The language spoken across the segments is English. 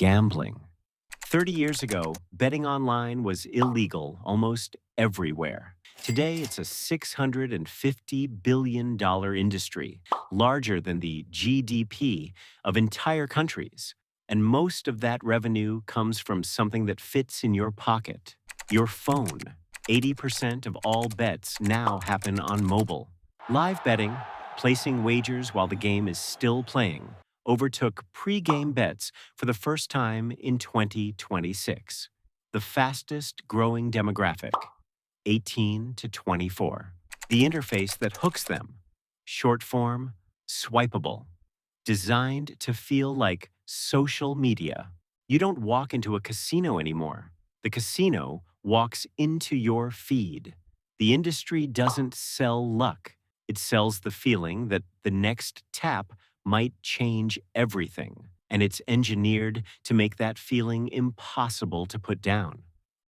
Gambling. 30 years ago, betting online was illegal almost everywhere. Today, it's a $650 billion industry, larger than the GDP of entire countries. And most of that revenue comes from something that fits in your pocket, your phone. 80% of all bets now happen on mobile. Live betting, placing wagers while the game is still playing, overtook pre-game bets for the first time in 2026. The fastest growing demographic, 18 to 24. The interface that hooks them, short form, swipeable, designed to feel like social media. You don't walk into a casino anymore. The casino walks into your feed. The industry doesn't sell luck. It sells the feeling that the next tap might change everything, and it's engineered to make that feeling impossible to put down.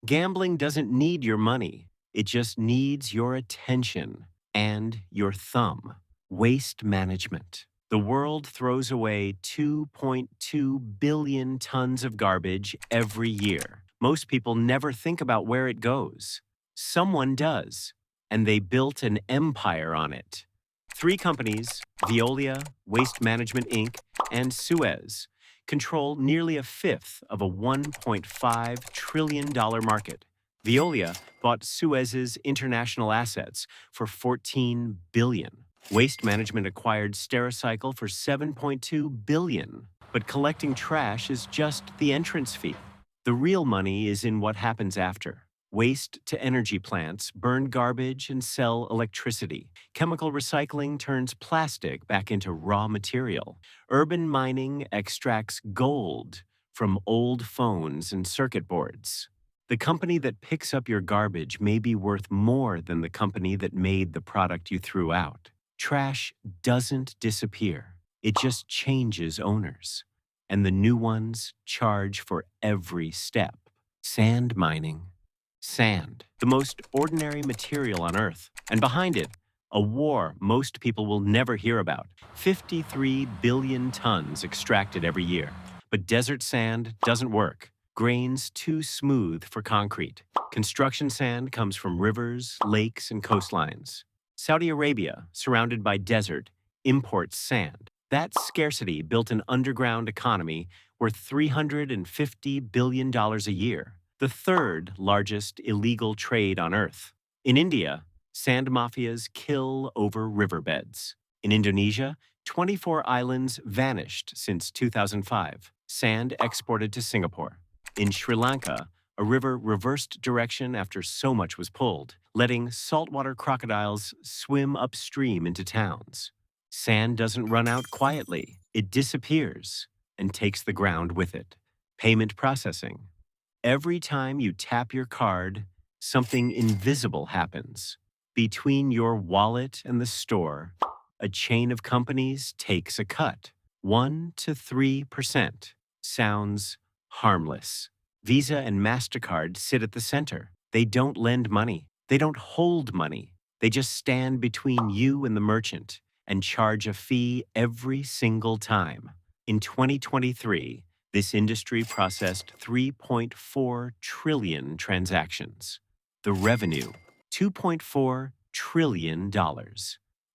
Gambling doesn't need your money, it just needs your attention and your thumb. Waste management. The world throws away 2.2 billion tons of garbage every year. Most people never think about where it goes. Someone does, and they built an empire on it. Three companies, Veolia, Waste Management Inc., and Suez, control nearly a fifth of a $1.5 trillion market. Veolia bought Suez's international assets for $14 billion. Waste Management acquired Stericycle for $7.2 billion. But collecting trash is just the entrance fee. The real money is in what happens after. Waste-to-energy plants burn garbage and sell electricity. Chemical recycling turns plastic back into raw material. Urban mining extracts gold from old phones and circuit boards. The company that picks up your garbage may be worth more than the company that made the product you threw out. Trash doesn't disappear. It just changes owners. And the new ones charge for every step. Sand mining. Sand, the most ordinary material on Earth. And behind it, a war most people will never hear about. 53 billion tons extracted every year. But desert sand doesn't work. Grains too smooth for concrete. Construction sand comes from rivers, lakes, and coastlines. Saudi Arabia, surrounded by desert, imports sand. That scarcity built an underground economy worth $350 billion a year, the third largest illegal trade on Earth. In India, sand mafias kill over riverbeds. In Indonesia, 24 islands vanished since 2005, sand exported to Singapore. In Sri Lanka, a river reversed direction after so much was pulled, letting saltwater crocodiles swim upstream into towns. Sand doesn't run out quietly. It disappears and takes the ground with it. Payment processing. Every time you tap your card, something invisible happens. Between your wallet and the store, a chain of companies takes a cut. 1 to 3%. Sounds harmless. Visa and MasterCard sit at the center. They don't lend money. They don't hold money. They just stand between you and the merchant and charge a fee every single time. In 2023, this industry processed 3.4 trillion transactions. The revenue, $2.4 trillion.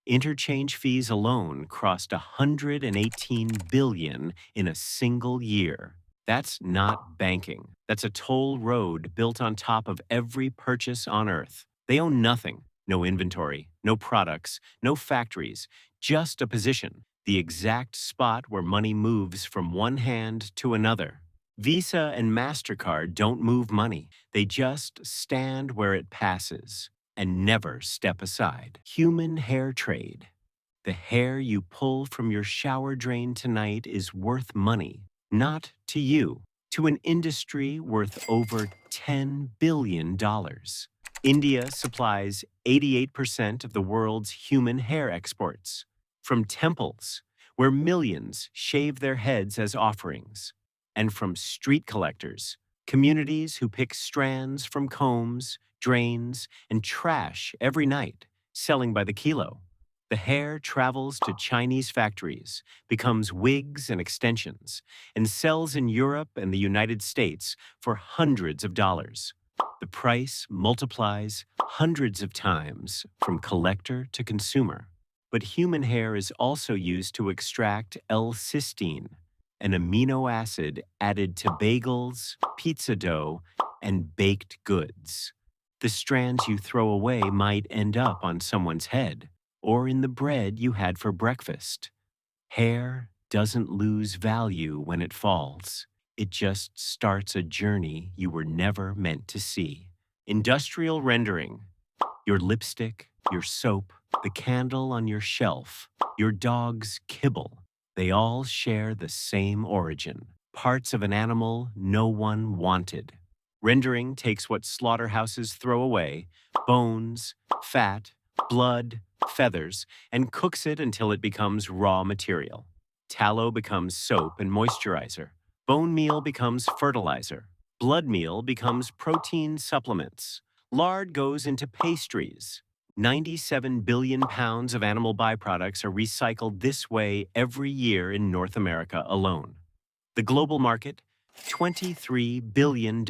Interchange fees alone crossed $118 billion in a single year. That's not banking. That's a toll road built on top of every purchase on Earth. They own nothing. No inventory, no products, no factories, just a position, the exact spot where money moves from one hand to another. Visa and MasterCard don't move money. They just stand where it passes and never step aside. Human hair trade. The hair you pull from your shower drain tonight is worth money, not to you, to an industry worth over $10 billion. India supplies 88% of the world's human hair exports, from temples, where millions shave their heads as offerings, and from street collectors, communities who pick strands from combs, drains, and trash every night, selling by the kilo. The hair travels to Chinese factories, becomes wigs and extensions, and sells in Europe and the United States for hundreds of dollars. The price multiplies hundreds of times from collector to consumer. But human hair is also used to extract L-cysteine, an amino acid added to bagels, pizza dough, and baked goods. The strands you throw away might end up on someone's head or in the bread you had for breakfast. Hair doesn't lose value when it falls. It just starts a journey you were never meant to see. Industrial rendering. Your lipstick, your soap, the candle on your shelf, your dog's kibble. They all share the same origin. Parts of an animal no one wanted. Rendering takes what slaughterhouses throw away, bones, fat, blood, feathers, and cooks it until it becomes raw material. Tallow becomes soap and moisturizer. Bone meal becomes fertilizer. Blood meal becomes protein supplements. Lard goes into pastries. 97 billion pounds of animal byproducts are recycled this way every year in North America alone. The global market, $23 billion.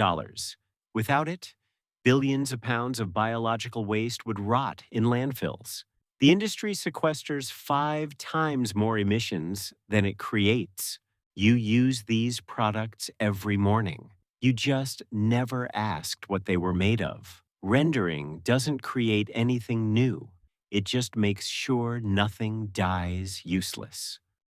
Without it, billions of pounds of biological waste would rot in landfills. The industry sequesters 5 times more emissions than it creates. You use these products every morning. You just never asked what they were made of. Rendering doesn't create anything new. It just makes sure nothing dies useless.